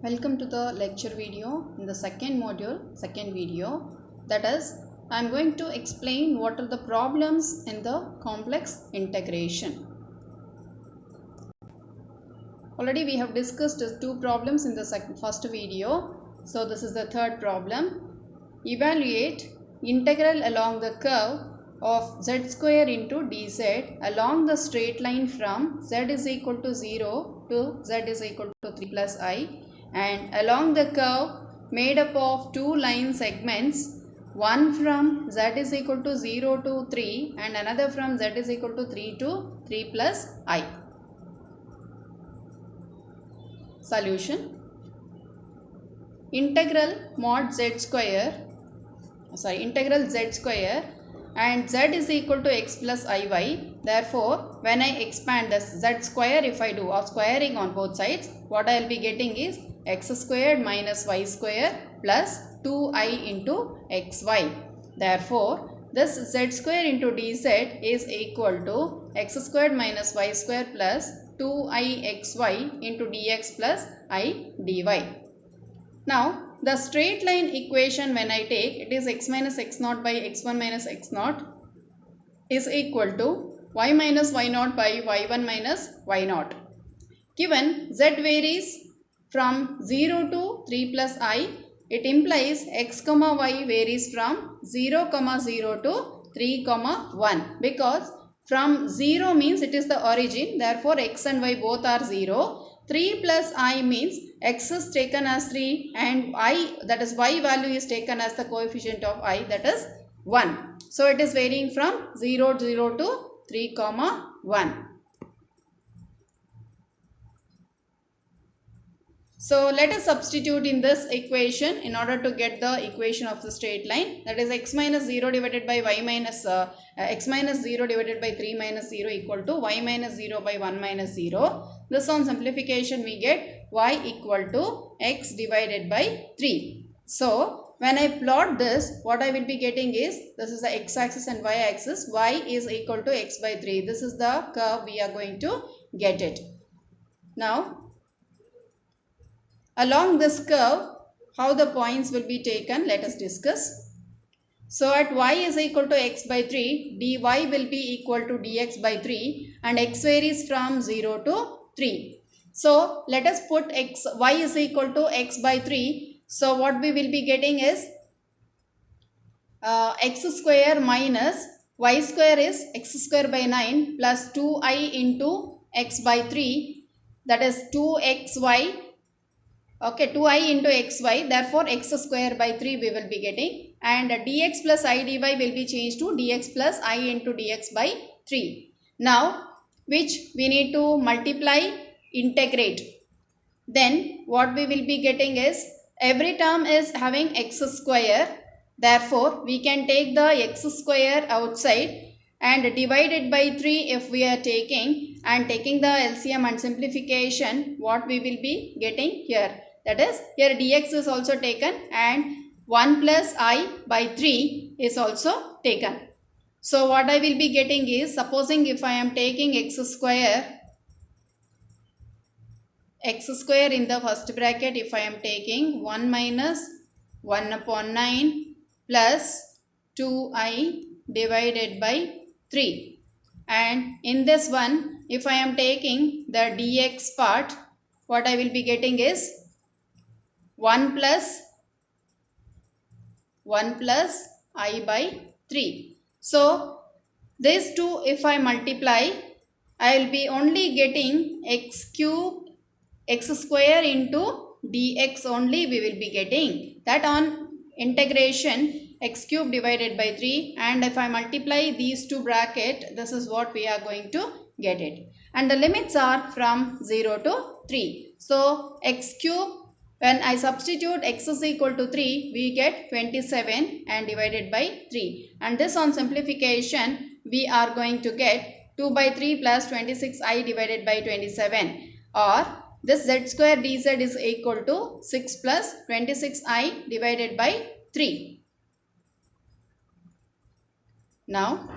Welcome to the lecture video in the second module, second video. That is, I am going to explain what are the problems in the complex integration. Already we have discussed two problems in the first video. So this is the third problem. Evaluate integral along the curve of z square into dz along the straight line from z is equal to 0 to z is equal to 3 plus I, and along the curve made up of two line segments, one from z is equal to 0 to 3 and another from z is equal to 3 to 3 plus I. Solution: integral z square and z is equal to x plus iy. Therefore, when I expand this z square, if I do squaring on both sides, what I will be getting is x squared minus y square plus 2i into xy. Therefore, this z square into dz is equal to x squared minus y square plus 2ixy into dx plus I dy. Now, the straight line equation when I take, it is x minus x naught by x1 minus x naught is equal to y minus y naught by y1 minus y naught. Given z varies from 0 to 3 plus I, it implies x comma y varies from 0 comma 0 to 3 comma 1, because from 0 means it is the origin, therefore x and y both are 0. 3 plus I means x is taken as 3 and I, that is y value, is taken as the coefficient of I, that is 1. So it is varying from 0 to 3 comma 1. So let us substitute in this equation in order to get the equation of the straight line, that is x minus 0 divided by y minus x minus 0 divided by 3 minus 0 equal to y minus 0 by 1 minus 0. This on simplification we get y equal to x divided by 3. So when I plot this, what I will be getting is, this is the x axis and y axis, y is equal to x by 3. This is the curve we are going to get it. Now, along this curve, how the points will be taken, let us discuss. So at y is equal to x by 3, dy will be equal to dx by 3 and x varies from 0 to 3. So let us put y is equal to x by 3. So what we will be getting is x square minus y square is x square by 9 plus 2i into x by 3, that is 2xy. Okay, 2i into xy, therefore x square by 3 we will be getting, and dx plus I dy will be changed to dx plus I into dx by 3. Now, which we need to multiply, integrate. Then what we will be getting is, every term is having x square, therefore we can take the x square outside and divide it by 3 if we are taking, and taking the LCM and simplification, what we will be getting here, that is, here dx is also taken and 1 plus I by 3 is also taken. So what I will be getting is, supposing if I am taking x square in the first bracket, if I am taking 1 minus 1 upon 9 plus 2i divided by 3, and in this one, if I am taking the dx part, what I will be getting is 1 plus I by 3. So these two if I multiply, I will be only getting x cube, x square into dx only we will be getting. That on integration, x cube divided by 3, and if I multiply these two bracket, this is what we are going to get it. And the limits are from 0 to 3. So x cube, when I substitute x is equal to 3, we get 27 and divided by 3. And this on simplification, we are going to get 2 by 3 plus 26i divided by 27, or this z square dz is equal to 6 plus 26i divided by 3. Now,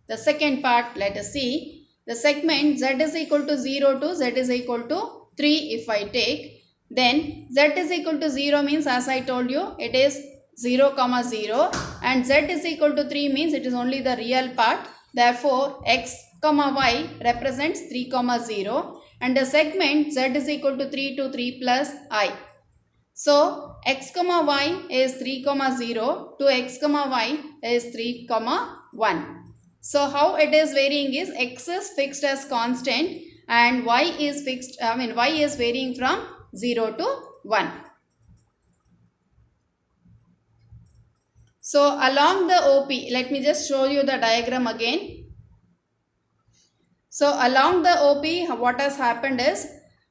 the second part, let us see. The segment z is equal to 0 to z is equal to 3 if I take, Then z is equal to 0 means, as I told you, it is 0 comma 0, and z is equal to 3 means it is only the real part. Therefore x comma y represents 3 comma 0, and the segment z is equal to 3 to 3 plus I. So x comma y is 3 comma 0 to x comma y is 3 comma 1. So how it is varying is, x is fixed as constant and y is y is varying from 0 to 1. So along the OP, let me just show you the diagram again. So along the OP, what has happened is,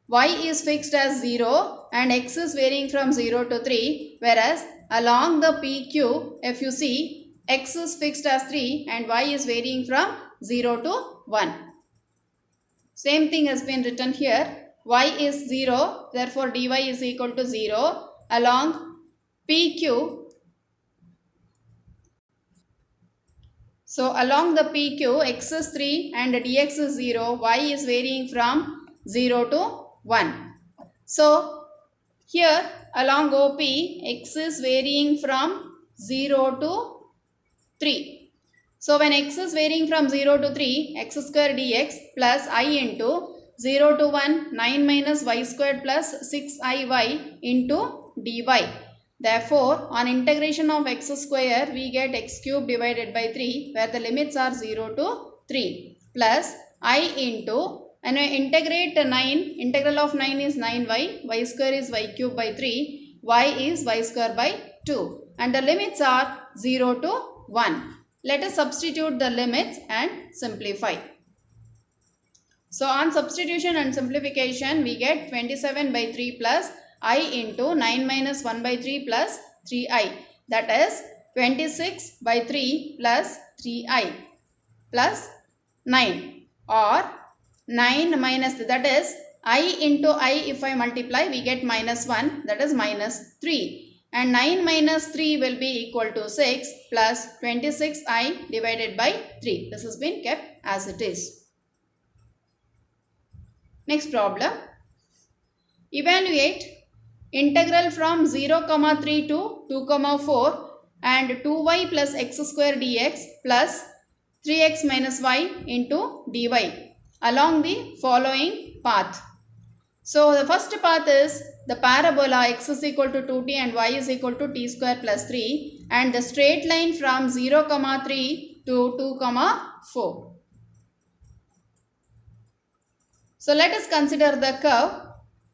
y is fixed as 0 and x is varying from 0 to 3, whereas along the PQ, if you see, x is fixed as 3 and y is varying from 0 to 1. Same thing has been written here. Y is 0, therefore dy is equal to 0 along PQ. So along the PQ, x is 3 and dx is 0, y is varying from 0 to 1. So here along OP, x is varying from 0 to 3. So when x is varying from 0 to 3, x square dx plus I into 0 to 1, 9 minus y squared plus 6iy into dy. Therefore, on integration of x square, we get x cube divided by 3, where the limits are 0 to 3, plus I into, and when integrate 9, integral of 9 is 9y, y square is y cube by 3, y is y square by 2, and the limits are 0 to 1. Let us substitute the limits and simplify. So on substitution and simplification, we get 27 by 3 plus I into 9 minus 1 by 3 plus 3i. That is 26 by 3 plus 3i plus 9, or 9 minus, that is I into I, if I multiply, we get minus 1, that is minus 3. And 9 minus 3 will be equal to 6 plus 26i divided by 3. This has been kept as it is. Next problem. Evaluate integral from 0 comma 3 to 2 comma 4 and 2y plus x square dx plus 3x minus y into dy along the following path. So the first path is the parabola x is equal to 2t and y is equal to t square plus 3, and the straight line from 0 comma 3 to 2 comma 4. So let us consider the curve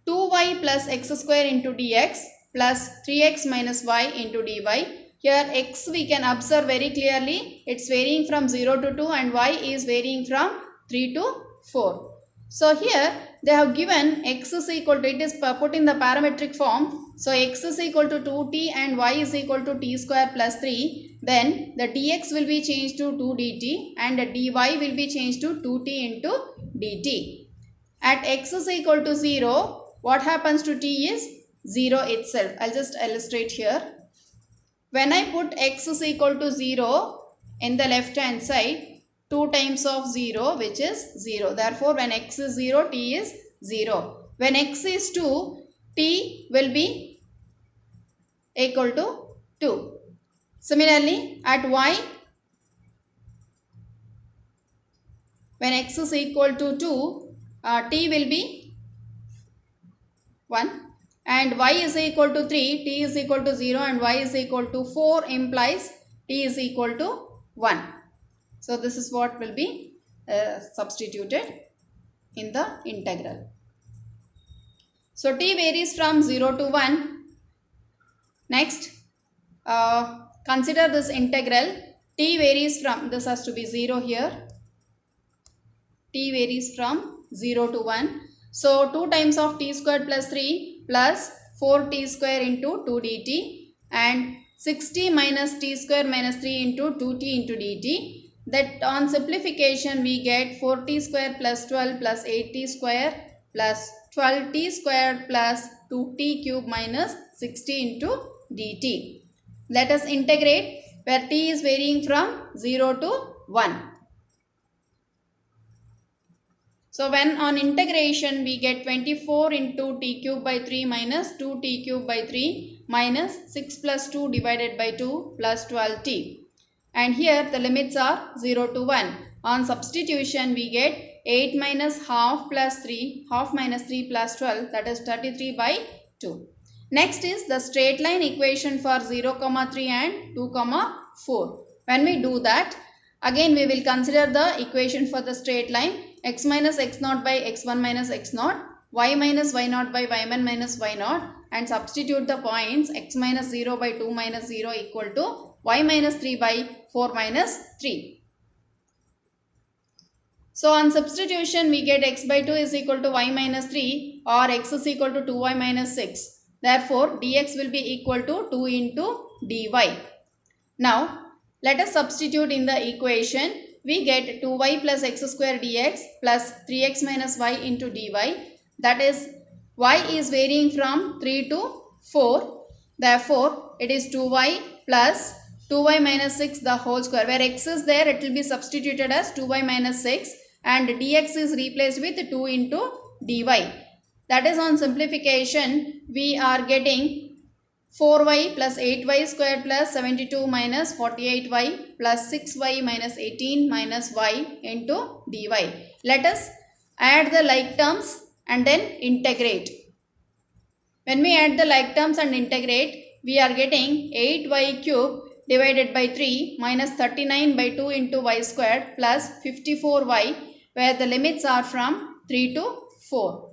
2y plus x square into dx plus 3x minus y into dy. Here x we can observe very clearly, it's varying from 0 to 2 and y is varying from 3 to 4. So here they have given x is equal to, it is put in the parametric form. So x is equal to 2t and y is equal to t square plus 3. Then the dx will be changed to 2 dt and the dy will be changed to 2t into dt. At x is equal to 0, what happens to t is 0 itself. I'll just illustrate here. When I put x is equal to 0 in the left hand side, 2 times of 0, which is 0. Therefore, when x is 0, t is 0. When x is 2, t will be equal to 2. Similarly, at y, when x is equal to 2, t will be 1. And y is equal to 3, t is equal to 0 and y is equal to 4 implies t is equal to 1. So this is what will be substituted in the integral. So t varies from 0 to 1. Next, consider this integral. T varies from, this has to be 0 here. T varies from 0 to 1. So 2 times of t squared plus 3 plus 4t square into 2 dt and 60 minus t square minus 3 into 2t into dt. That on simplification we get 4t square plus 12 plus 8t square plus 12t square plus 2t cube minus 60 into dt. Let us integrate where t is varying from 0 to 1. So So when on integration we get 24 into t cube by 3 minus 2t cube by 3 minus 6 plus 2 divided by 2 plus 12t. And here the limits are 0 to 1. On substitution we get 8 minus half plus 3, half minus 3 plus 12, that is 33 by 2. Next is the straight line equation for 0, 3 and 2, 4. When we do that, again we will consider the equation for the straight line x minus x naught by x1 minus x naught, y minus y naught by y1 minus y naught, and substitute the points x minus 0 by 2 minus 0 equal to y minus 3 by 4 minus 3. So on substitution we get x by 2 is equal to y minus 3 or x is equal to 2y minus 6. Therefore dx will be equal to 2 into dy. Now let us substitute in the equation. We get 2y plus x square dx plus 3x minus y into dy. That is, y is varying from 3 to 4. Therefore, it is 2y plus 2y minus 6 the whole square. Where x is there, it will be substituted as 2y minus 6 and dx is replaced with 2 into dy. That is, on simplification, we are getting 4y plus 8y square plus 72 minus 48y plus 6y minus 18 minus y into dy. Let us add the like terms and then integrate. When we add the like terms and integrate, we are getting 8y cube divided by 3 minus 39 by 2 into y squared plus 54y, where the limits are from 3 to 4.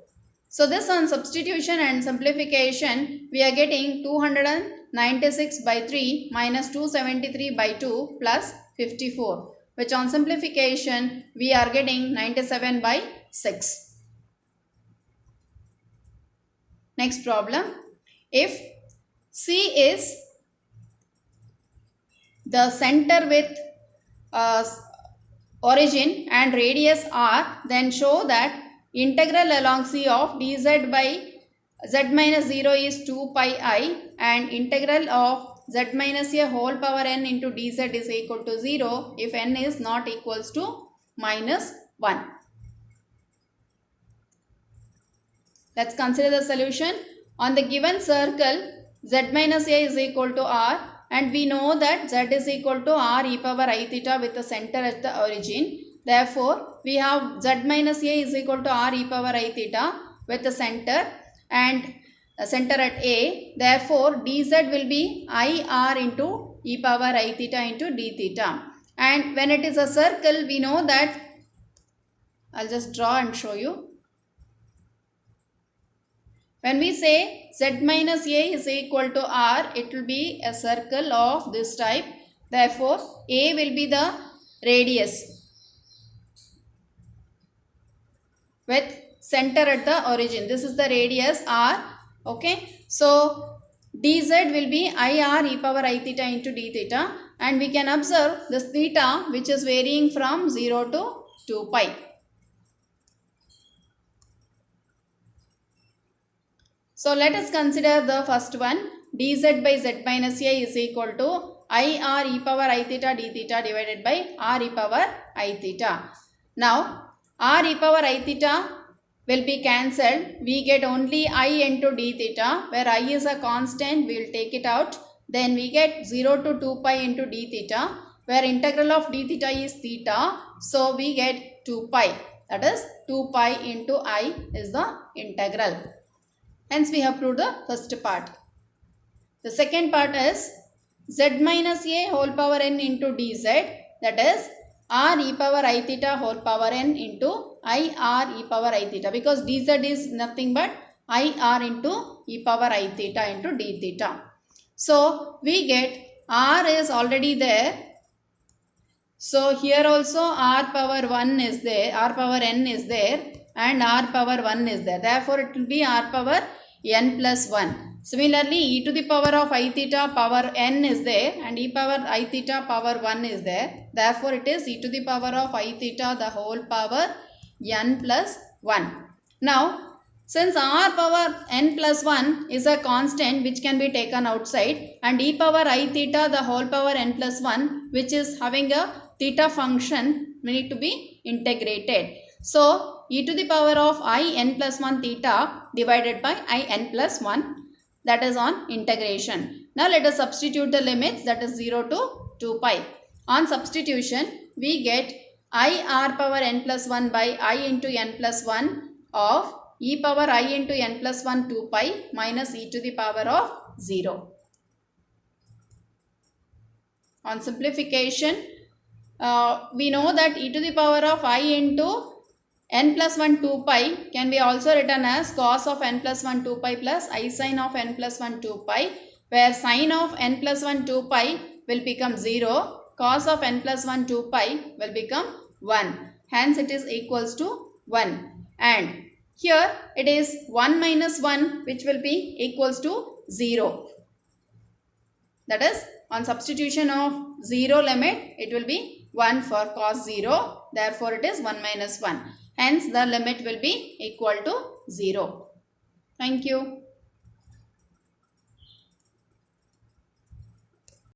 So this on substitution and simplification, we are getting 296 by 3 minus 273 by 2 plus 54, which on simplification we are getting 97 by 6. Next problem. If C is the center with origin and radius r, then show that integral along C of dz by z minus 0 is 2 pi I and integral of z minus a whole power n into dz is equal to 0 if n is not equals to minus 1. Let's consider the solution. On the given circle, z minus a is equal to r and we know that z is equal to r e power I theta with the center at the origin. Therefore, we have z minus a is equal to r e power I theta with the center and center at a. Therefore, dz will be I r into e power I theta into d theta. And when it is a circle, we know that, I'll just draw and show you. When we say z minus a is equal to r, it will be a circle of this type. Therefore, a will be the radius with center at the origin. This is the radius r. Okay. So dz will be I r e power I theta into d theta, and we can observe this theta which is varying from 0 to 2 pi. So let us consider the first one. Dz by z minus a is equal to I r e power I theta d theta divided by r e power I theta. Now r e power I theta will be cancelled. We get only I into d theta, where I is a constant, we will take it out. Then we get 0 to 2 pi into d theta, where integral of d theta is theta. So we get 2 pi. That is 2 pi into I is the integral. Hence we have proved the first part. The second part is z minus a whole power n into dz, that is r e power I theta whole power n into I r e power I theta, because dz is nothing but I r into e power I theta into d theta. So we get r is already there. So here also r power 1 is there, r power n is there, and r power 1 is there. Therefore it will be r power n plus 1. Similarly, e to the power of I theta power n is there and e power I theta power 1 is there. Therefore, it is e to the power of I theta the whole power n plus 1. Now, since r power n plus 1 is a constant which can be taken outside, and e power I theta the whole power n plus 1 which is having a theta function, we need to be integrated. So, e to the power of I n plus 1 theta divided by I n plus 1, that is on integration. Now let us substitute the limits, that is 0 to 2 pi. On substitution we get I r power n plus 1 by I into n plus 1 of e power I into n plus 1 2 pi minus e to the power of 0. On simplification, we know that e to the power of I into n plus 1 2 pi can be also written as cos of n plus 1 2 pi plus I sin of n plus 1 2 pi, where sin of n plus 1 2 pi will become 0, cos of n plus 1 2 pi will become 1. Hence it is equals to 1. And here it is 1 minus 1, which will be equals to 0. That is, on substitution of 0 limit, it will be 1 for cos 0. Therefore, it is 1 minus 1. Hence, the limit will be equal to 0. Thank you.